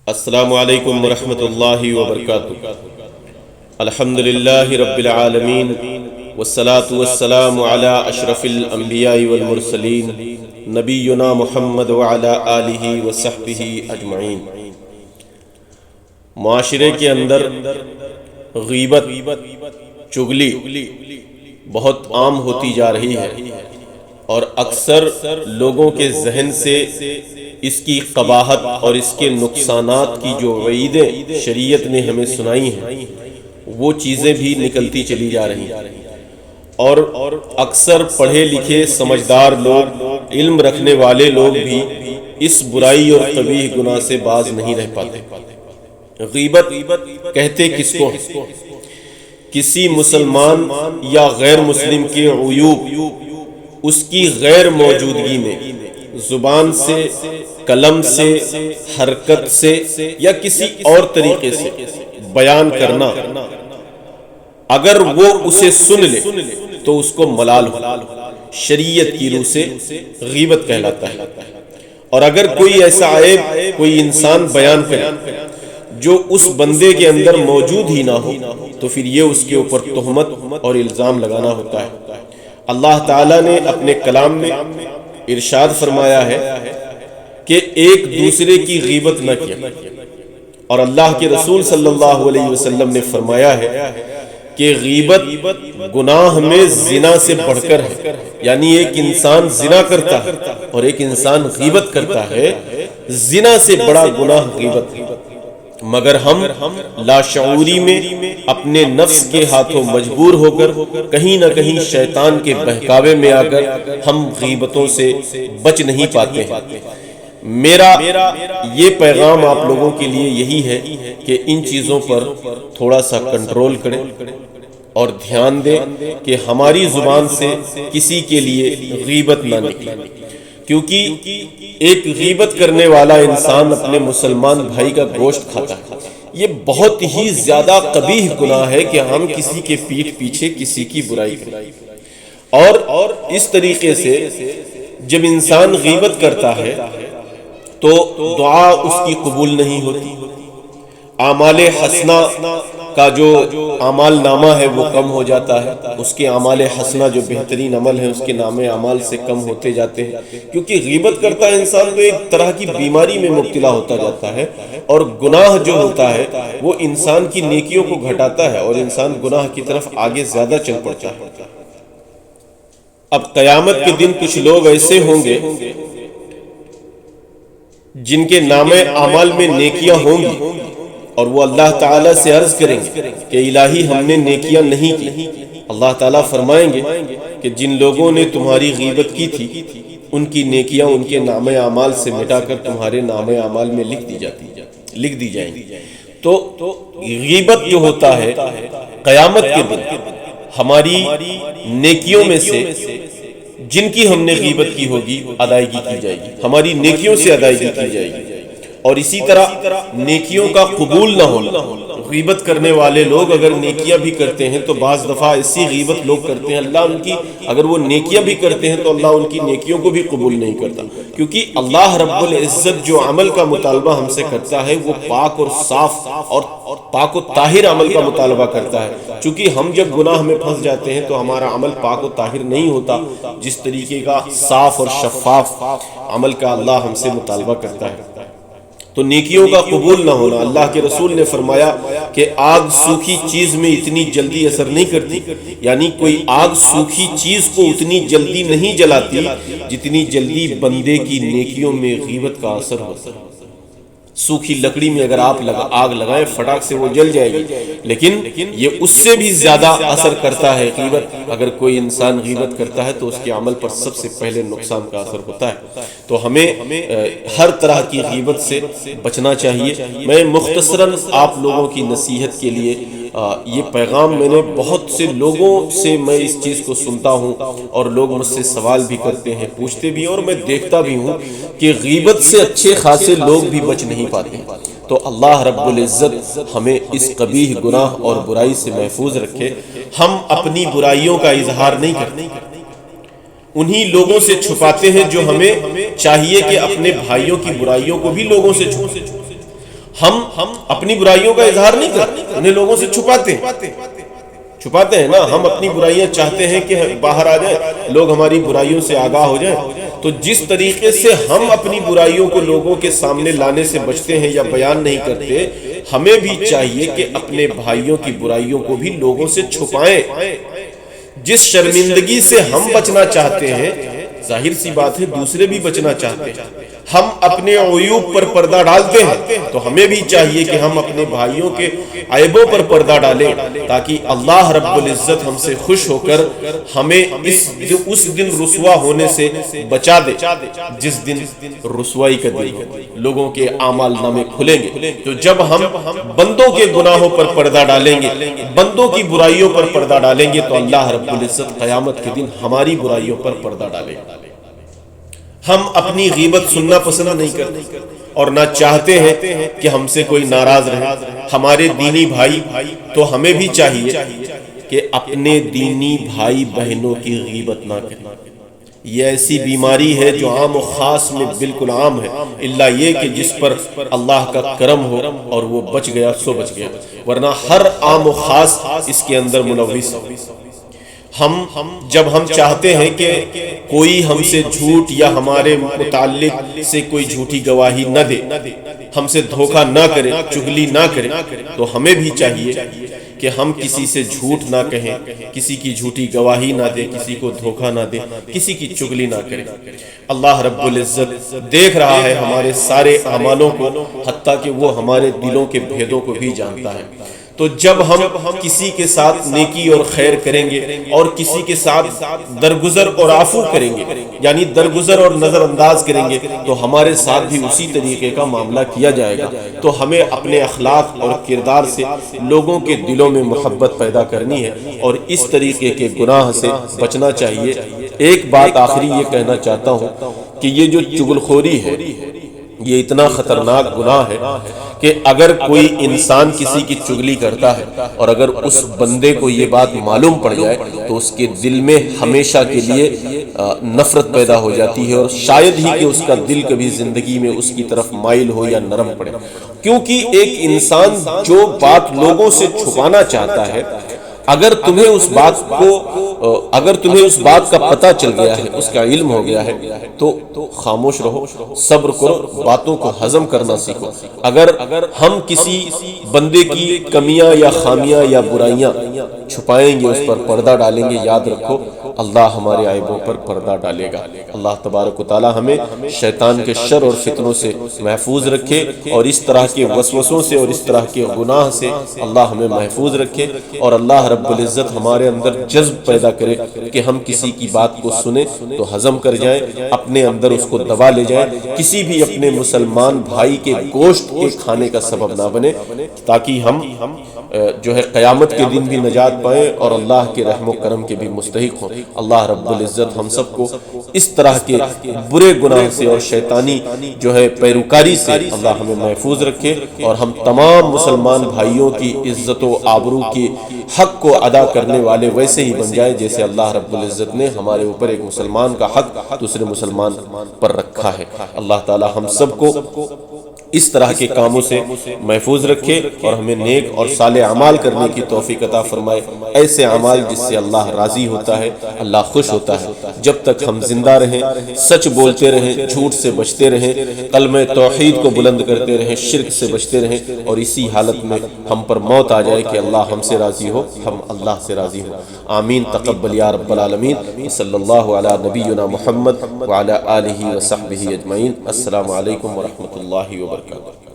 السلام علیکم ورحمۃ اللہ وبرکاتہ۔ الحمدللہ رب العالمین والصلاة والسلام علی اشرف الانبیاء والمرسلین نبینا محمد وعلی آلہ وصحبہ اجمعین۔ معاشرے کے اندر غیبت، چغلی بہت عام ہوتی جا رہی ہے اور اکثر لوگوں کے ذہن سے اس کی قباحت اور اس کے نقصانات کی جو وعیدیں شریعت نے ہمیں سنائی ہیں وہ چیزیں بھی نکلتی چلی جا رہی ہیں، اور اکثر پڑھے لکھے سمجھدار لوگ، علم رکھنے والے لوگ بھی اس برائی اور قبیح گناہ سے باز نہیں رہ پاتے۔ غیبت کہتے کس کو؟ کسی مسلمان یا غیر مسلم کے عیوب اس کی غیر موجودگی میں زبان سے، قلم سے، حرکت سے یا کسی اور طریقے سے بیان کرنا، اگر وہ اسے سن لے تو اس کو ملال ہو، شریعت کی روح سے غیبت کہلاتا ہے۔ اور اگر کوئی ایسا عیب کوئی انسان بیان کرے جو اس بندے کے اندر موجود ہی نہ ہو تو پھر یہ اس کے اوپر تہمت اور الزام لگانا ہوتا ہے۔ اللہ تعالیٰ نے اپنے کلام میں ارشاد فرمایا ہے کہ ایک دوسرے کی غیبت نہ کیا، اور اللہ کے رسول صلی اللہ علیہ وسلم نے فرمایا ہے کہ غیبت گناہ میں زنا سے بڑھ کر ہے، یعنی ایک انسان زنا کرتا ہے اور ایک انسان غیبت کرتا ہے، زنا سے بڑا گناہ غیبت ہے۔ مگر ہم لاشعوری میں اپنے نفس کے ہاتھوں مجبور ہو کر کہیں نہ کہیں شیطان کے بہکاوے میں آ کر ہم غیبتوں سے بچ نہیں پاتے ہیں۔ میرا یہ پیغام آپ لوگوں کے لیے یہی ہے کہ ان چیزوں پر تھوڑا سا کنٹرول کریں اور دھیان دیں کہ ہماری زبان سے کسی کے لیے غیبت نہ نکلے، کیونکہ ایک غیبت کرنے والا انسان اپنے مسلمان بھائی کا گوشت کھاتا ہے۔ یہ بہت ہی زیادہ قبیح گناہ ہے کہ ہم کسی کے پیٹھ پیچھے کسی کی برائی کریں، اور اس طریقے سے جب انسان غیبت کرتا ہے تو دعا اس کی قبول نہیں ہوتی، اعمال حسنہ کا جو اعمال نامہ ہے وہ کم ہو جاتا ہے، اس کے اعمال حسنہ جو بہترین عمل ہے اس کے نامے اعمال سے کم ہوتے جاتے ہیں، کیونکہ غیبت کرتا ہے انسان تو ایک طرح کی بیماری میں مبتلا ہوتا جاتا ہے، اور گناہ جو ہوتا ہے وہ انسان کی نیکیوں کو گھٹاتا ہے اور انسان گناہ کی طرف آگے زیادہ چل پڑتا ہے۔ اب قیامت کے دن کچھ لوگ ایسے ہوں گے جن کے نامے اعمال میں نیکیاں ہوں گی، اور وہ اللہ تعالیٰ سے عرض کریں گے کہ الہی ہم نے نیکیاں نہیں کی۔ اللہ تعالیٰ فرمائیں گے کہ جن لوگوں نے تمہاری غیبت کی تھی ان کی نیکیاں ان کے نام اعمال سے مٹا کر تمہارے نام اعمال میں لکھ دی جائیں گی۔ تو غیبت جو ہوتا ہے قیامت کے دن ہماری نیکیوں میں سے جن کی ہم نے غیبت کی ہوگی ادائیگی کی جائے گی، ہماری نیکیوں سے ادائیگی کی جائے گی۔ اور اسی طرح نیکیوں کا قبول نہ ہونا، غیبت کرنے والے لوگ اگر نیکیاں بھی کرتے ہیں تو بعض دفعہ ایسی غیبت لوگ کرتے ہیں اللہ ان کی، اگر وہ نیکیاں بھی کرتے ہیں تو اللہ ان کی نیکیوں کو بھی قبول نہیں کرتا، کیونکہ اللہ رب العزت جو عمل کا مطالبہ ہم سے کرتا ہے وہ پاک اور صاف اور پاک و طاہر عمل کا مطالبہ کرتا ہے۔ چونکہ ہم جب گناہ میں پھنس جاتے ہیں تو ہمارا عمل پاک و طاہر نہیں ہوتا، جس طریقے کا صاف اور شفاف عمل کا اللہ ہم سے مطالبہ کرتا ہے۔ تو نیکیوں کا قبول نہ ہونا، اللہ کے رسول نے فرمایا کہ آگ سوکھی چیز میں اتنی جلدی اثر نہیں کرتی، یعنی کوئی آگ سوکھی چیز کو اتنی جلدی نہیں جلاتی جتنی جلدی بندے کی نیکیوں میں غیبت کا اثر ہوتا ہے۔ سوکھی لکڑی میں اگر آپ آگ لگائیں فٹاک سے وہ جل جائے گی، لیکن یہ اس سے بھی زیادہ اثر کرتا ہے غیبت۔ اگر کوئی انسان غیبت کرتا ہے تو اس کے عمل پر سب سے پہلے نقصان کا اثر ہوتا ہے۔ تو ہمیں ہر طرح کی غیبت سے بچنا چاہیے۔ میں مختصراً آپ لوگوں کی نصیحت کے لیے یہ پیغام میں نے بہت سے لوگوں سے میں اس چیز کو سنتا ہوں، اور لوگ مجھ سے سوال بھی کرتے ہیں، پوچھتے بھی، اور میں دیکھتا بھی ہوں کہ غیبت سے اچھے خاصے لوگ بھی بچ نہیں پاتے ہیں۔ تو اللہ رب العزت ہمیں اس قبیح گناہ اور برائی سے محفوظ رکھے۔ ہم اپنی برائیوں کا اظہار نہیں کرتے، انہی لوگوں سے چھپاتے ہیں جو ہمیں چاہیے کہ اپنے بھائیوں کی برائیوں کو بھی لوگوں سے چھپائیں۔ ہم اپنی برائیوں کا اظہار نہیں کرتے، انہیں لوگوں سے چھپاتے ہیں نا. ہم اپنی برائیاں چاہتے ہیں کہ باہر آ جائیں، لوگ ہماری برائیوں سے آگاہ ہو جائیں. تو جس طریقے سے ہم اپنی برائیوں کو لوگوں کے سامنے لانے سے بچتے ہیں یا بیان نہیں کرتے، ہمیں بھی چاہیے کہ اپنے بھائیوں کی برائیوں کو بھی لوگوں سے چھپائیں. جس شرمندگی سے ہم بچنا چاہتے ہیں، ظاہر سی بات ہے دوسرے بھی بچنا چاہتے ہیں. ہم اپنے عیوب پر پردہ ڈالتے ہیں، تو ہمیں بھی چاہیے کہ ہم اپنے بھائیوں کے عیبوں پر پردہ ڈالیں، تاکہ اللہ رب العزت ہم سے خوش ہو کر ہمیں اس دن رسوا ہونے سے بچا دے، جس دن رسوائی کا دن ہو، لوگوں کے اعمال نامے کھلیں گے. تو جب ہم بندوں کے گناہوں پر پردہ ڈالیں گے، بندوں کی برائیوں پر پردہ ڈالیں گے، تو اللہ رب العزت قیامت کے دن ہماری برائیوں پر پردہ ڈالے گا. ہم اپنی غیبت سننا پسند نہیں کرتے اور نہ چاہتے ہیں کہ ہم سے کوئی ناراض رہے. ہمارے دینی بھائی، تو ہمیں بھی چاہیے کہ اپنے دینی بھائی بہنوں کی غیبت نہ کریں. یہ ایسی بیماری ہے جو عام و خاص میں بالکل عام ہے، الا یہ کہ جس پر اللہ کا کرم ہو اور وہ بچ گیا سو بچ گیا، ورنہ ہر عام و خاص اس کے اندر ملوث ہو. جب ہم چاہتے ہیں کہ کوئی ہم سے جھوٹ یا ہمارے متعلق سے کوئی جھوٹی گواہی نہ دے، ہم سے دھوکہ نہ کرے، چغلی نہ کرے، تو ہمیں بھی چاہیے کہ ہم کسی سے جھوٹ نہ کہیں، کسی کی جھوٹی گواہی نہ دے، کسی کو دھوکہ نہ دے، کسی کی چغلی نہ کرے. اللہ رب العزت دیکھ رہا ہے ہمارے سارے اعمالوں کو، حتیٰ کہ وہ ہمارے دلوں کے بھیدوں کو بھی جانتا ہے. تو جب ہم کسی کے ساتھ نیکی اور خیر کریں گے اور کسی کے ساتھ درگزر اور عفو کریں گے، یعنی درگزر اور نظر انداز کریں گے، تو ہمارے ساتھ بھی اسی طریقے کا معاملہ کیا جائے گا. تو ہمیں اپنے اخلاق اور کردار سے لوگوں کے دلوں میں محبت پیدا کرنی ہے اور اس طریقے کے گناہ سے بچنا چاہیے. ایک بات آخری یہ کہنا چاہتا ہوں کہ یہ جو چغلخوری ہے، یہ اتنا خطرناک گناہ ہے کہ اگر کوئی انسان کسی کی چغلی کرتا ہے اور اگر اس بندے کو یہ بات معلوم پڑ جائے تو اس کے دل میں ہمیشہ کے لیے نفرت پیدا ہو جاتی ہے، اور شاید ہی کہ اس کا دل کبھی زندگی میں اس کی طرف مائل ہو یا نرم پڑے. کیونکہ ایک انسان جو بات لوگوں سے چھپانا چاہتا ہے، اگر تمہیں اس بات کا پتہ چل گیا ہے، اس کا علم ہو گیا ہے، تو خاموش رہو، صبر کرو، باتوں کو ہضم کرنا سیکھو. اگر ہم کسی بندے کی کمیاں یا خامیاں یا برائیاں چھپائیں گے، اس پر پردہ ڈالیں گے، یاد رکھو اللہ ہمارے عیبوں پر پردہ ڈالے گا. اللہ تبارک و تعالی ہمیں شیطان کے شر اور فتنوں سے محفوظ رکھے، اور اس طرح کے وسوسوں سے اور اس طرح کے گناہ سے اللہ ہمیں محفوظ رکھے، اور اللہ رب العزت ہمارے اندر جذب پیدا کرے کہ ہم کسی کی بات کو سنیں تو ہضم کر جائیں، اپنے اندر اس کو دبا لے جائیں، کسی بھی اپنے مسلمان بھائی کے گوشت کے کھانے کا سبب نہ بنے، تاکہ ہم جو ہے قیامت کے دن بھی نجات پائیں اور اللہ کے رحم و کرم کے بھی مستحق ہوں. اللہ رب العزت ہم سب کو اس طرح کے برے گناہ سے اور شیطانی جو ہے پیروکاری سے اللہ ہمیں محفوظ رکھے، اور ہم تمام مسلمان بھائیوں کی عزت و آبرو کے حق کو ادا کرنے والے ویسے ہی بن جائے جیسے اللہ رب العزت نے ہمارے اوپر ایک مسلمان کا حق دوسرے مسلمان پر رکھا ہے. اللہ تعالی ہم سب کو اس طرح کے کاموں سے محفوظ رکھے اور ہمیں نیک اور صالح اعمال کرنے کی توفیق عطا فرمائے، ایسے اعمال جس سے اللہ راضی ہوتا ہے، اللہ خوش ہوتا ہے. جب تک ہم زندہ رہیں، سچ بولتے رہیں، جھوٹ سے بچتے رہیں، کلمہ توحید کو بلند کرتے رہیں، شرک سے بچتے رہیں، اور اسی حالت میں ہم پر موت آ جائے کہ اللہ ہم سے راضی ہو، ہم اللہ سے راضی ہوں. آمین. تقبل یا رب العالمین. صلی اللہ علی نبینا محمد وعلی آلہ وصحبہ اجمعین. السلام علیکم ورحمۃ اللہ وبرکاتہ.